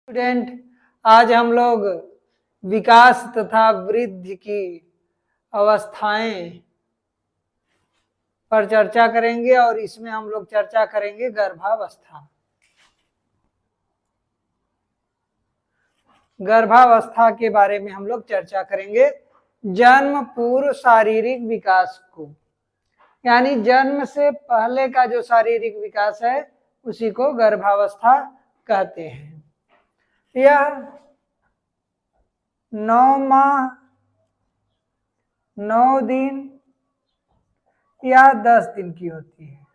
Student, आज हम लोग विकास तथा वृद्धि की अवस्थाएं पर चर्चा करेंगे और इसमें हम लोग चर्चा करेंगे गर्भावस्था। गर्भावस्था के बारे में हम लोग चर्चा करेंगे। जन्म पूर्व शारीरिक विकास को, यानी जन्म से पहले का जो शारीरिक विकास है उसी को गर्भावस्था कहते हैं। यह 9 माह 9 दिन या 10 दिन की होती है।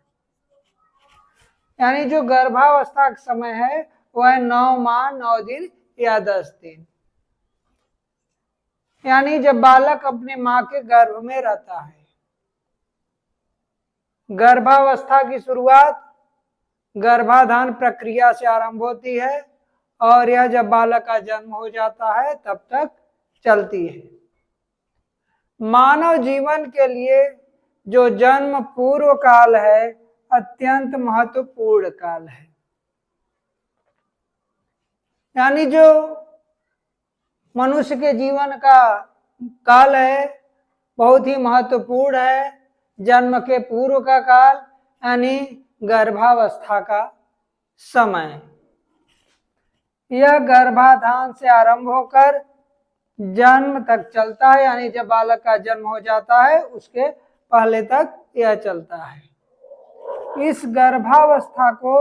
यानी जो गर्भावस्था का समय है वह 9 माह 9 दिन या 10 दिन, यानी जब बालक अपने मां के गर्भ में रहता है। गर्भावस्था की शुरुआत गर्भाधान प्रक्रिया से आरंभ होती है और यह जब बालक का जन्म हो जाता है तब तक चलती है। मानव जीवन के लिए जो जन्म पूर्व काल है अत्यंत महत्वपूर्ण काल है, यानी जो मनुष्य के जीवन का काल है बहुत ही महत्वपूर्ण है। जन्म के पूर्व का काल यानी गर्भावस्था का समय, यह गर्भाधान से आरंभ होकर जन्म तक चलता है, यानी जब बालक का जन्म हो जाता है उसके पहले तक यह चलता है। इस गर्भावस्था को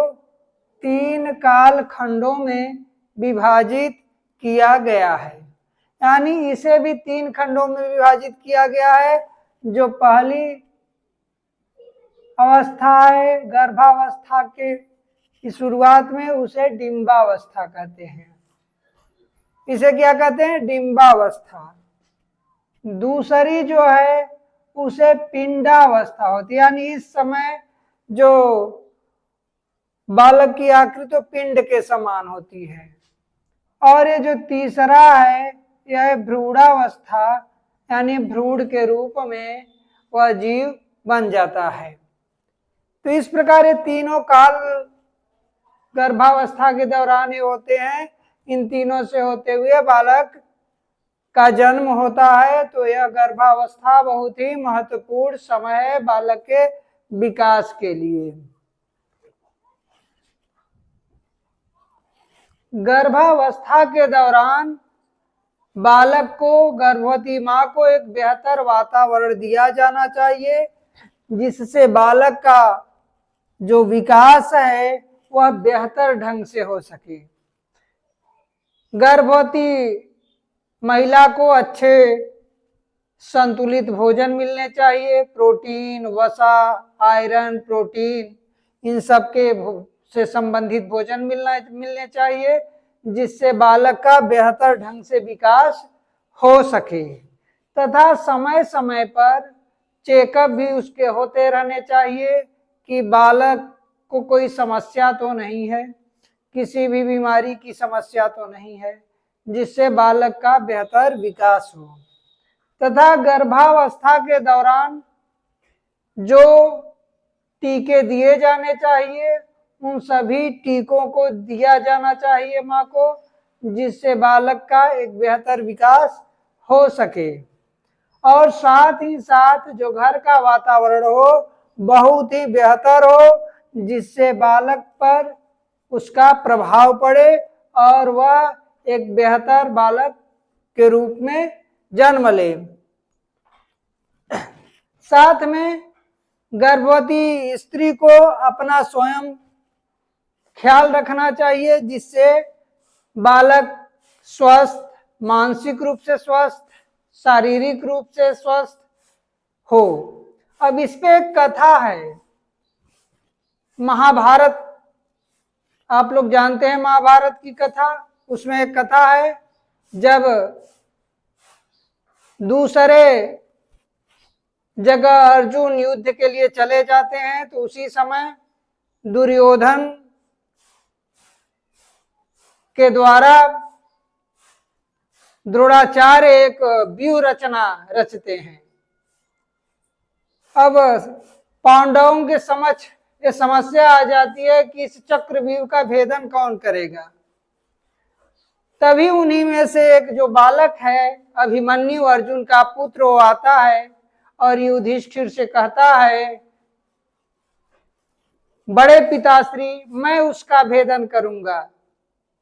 3 काल खंडों में विभाजित किया गया है, यानी इसे भी 3 खंडों में विभाजित किया गया है। जो पहली अवस्था है गर्भावस्था के शुरुआत में उसे डिंबावस्था कहते हैं। इसे क्या कहते हैं? डिंबावस्था। दूसरी जो है उसे पिंडावस्था होती है, यानी इस समय जो बालक की आकृति तो पिंड के समान होती है। और ये जो तीसरा है यह भ्रूणावस्था, यानी भ्रूण के रूप में वह जीव बन जाता है। तो इस प्रकार ये तीनों काल गर्भावस्था के दौरान ये होते हैं। इन तीनों से होते हुए बालक का जन्म होता है। तो यह गर्भावस्था बहुत ही महत्वपूर्ण समय है बालक के विकास के लिए। गर्भावस्था के दौरान बालक को, गर्भवती मां को एक बेहतर वातावरण दिया जाना चाहिए जिससे बालक का जो विकास है वह बेहतर ढंग से हो सके। गर्भवती महिला को अच्छे संतुलित भोजन मिलने चाहिए। प्रोटीन, वसा, आयरन, प्रोटीन इन सब के से संबंधित भोजन मिलने चाहिए जिससे बालक का बेहतर ढंग से विकास हो सके। तथा समय समय पर चेकअप भी उसके होते रहने चाहिए कि बालक को कोई समस्या तो नहीं है, किसी भी बीमारी की समस्या तो नहीं है, जिससे बालक का बेहतर विकास हो। तथा गर्भावस्था के दौरान जो टीके दिए जाने चाहिए उन सभी टीकों को दिया जाना चाहिए मां को, जिससे बालक का एक बेहतर विकास हो सके। और साथ ही साथ जो घर का वातावरण हो बहुत ही बेहतर हो जिससे बालक पर उसका प्रभाव पड़े और वह एक बेहतर बालक के रूप में जन्म ले। साथ में गर्भवती स्त्री को अपना स्वयं ख्याल रखना चाहिए जिससे बालक स्वस्थ, मानसिक रूप से स्वस्थ, शारीरिक रूप से स्वस्थ हो। अब इस पे एक कथा है, महाभारत, आप लोग जानते हैं महाभारत की कथा। उसमें एक कथा है, जब दूसरे जगह अर्जुन युद्ध के लिए चले जाते हैं तो उसी समय दुर्योधन के द्वारा द्रोणाचार्य एक व्यूह रचना रचते हैं। अब पांडवों के समक्ष ये समस्या आ जाती है कि इस चक्रव्यूह का भेदन कौन करेगा। तभी उन्हीं में से एक जो बालक है अभिमन्यु, अर्जुन का पुत्र, वो आता है और युधिष्ठिर से कहता है, बड़े पिताश्री मैं उसका भेदन करूंगा।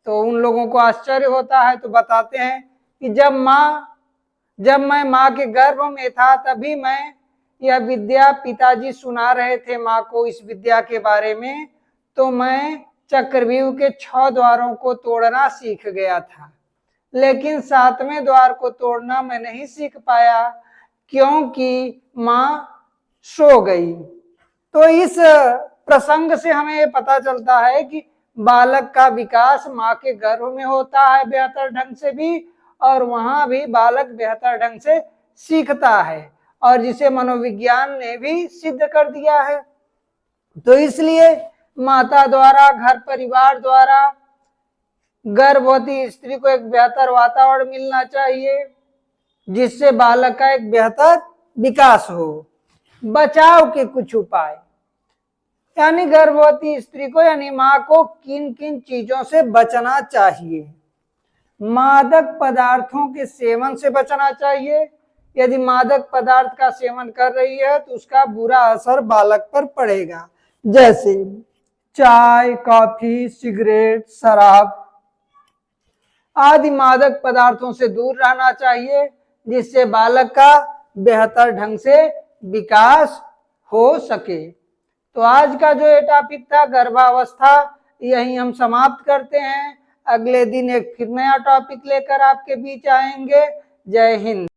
तो उन लोगों को आश्चर्य होता है, तो बताते हैं कि जब मैं माँ के गर्भ में था तभी मैं यह विद्या, पिताजी सुना रहे थे माँ को इस विद्या के बारे में, तो मैं चक्रव्यूह के 6 द्वारों को तोड़ना सीख गया था, लेकिन 7वें द्वार को तोड़ना मैं नहीं सीख पाया क्योंकि माँ सो गई। तो इस प्रसंग से हमें ये पता चलता है कि बालक का विकास माँ के गर्भ में होता है बेहतर ढंग से भी, और वहां भी बालक बेहतर ढंग से सीखता है, और जिसे मनोविज्ञान ने भी सिद्ध कर दिया है। तो इसलिए माता द्वारा, घर परिवार द्वारा गर्भवती स्त्री को एक बेहतर वातावरण मिलना चाहिए जिससे बालक का एक बेहतर विकास हो। बचाव के कुछ उपाय, यानी गर्भवती स्त्री को यानी माँ को किन किन चीजों से बचना चाहिए। मादक पदार्थों के सेवन से बचना चाहिए। यदि मादक पदार्थ का सेवन कर रही है तो उसका बुरा असर बालक पर पड़ेगा, जैसे चाय, कॉफी, सिगरेट, शराब आदि मादक पदार्थों से दूर रहना चाहिए जिससे बालक का बेहतर ढंग से विकास हो सके। तो आज का जो ये टॉपिक था गर्भावस्था, यही हम समाप्त करते हैं। अगले दिन एक फिर नया टॉपिक लेकर आपके बीच आएंगे। जय हिंद।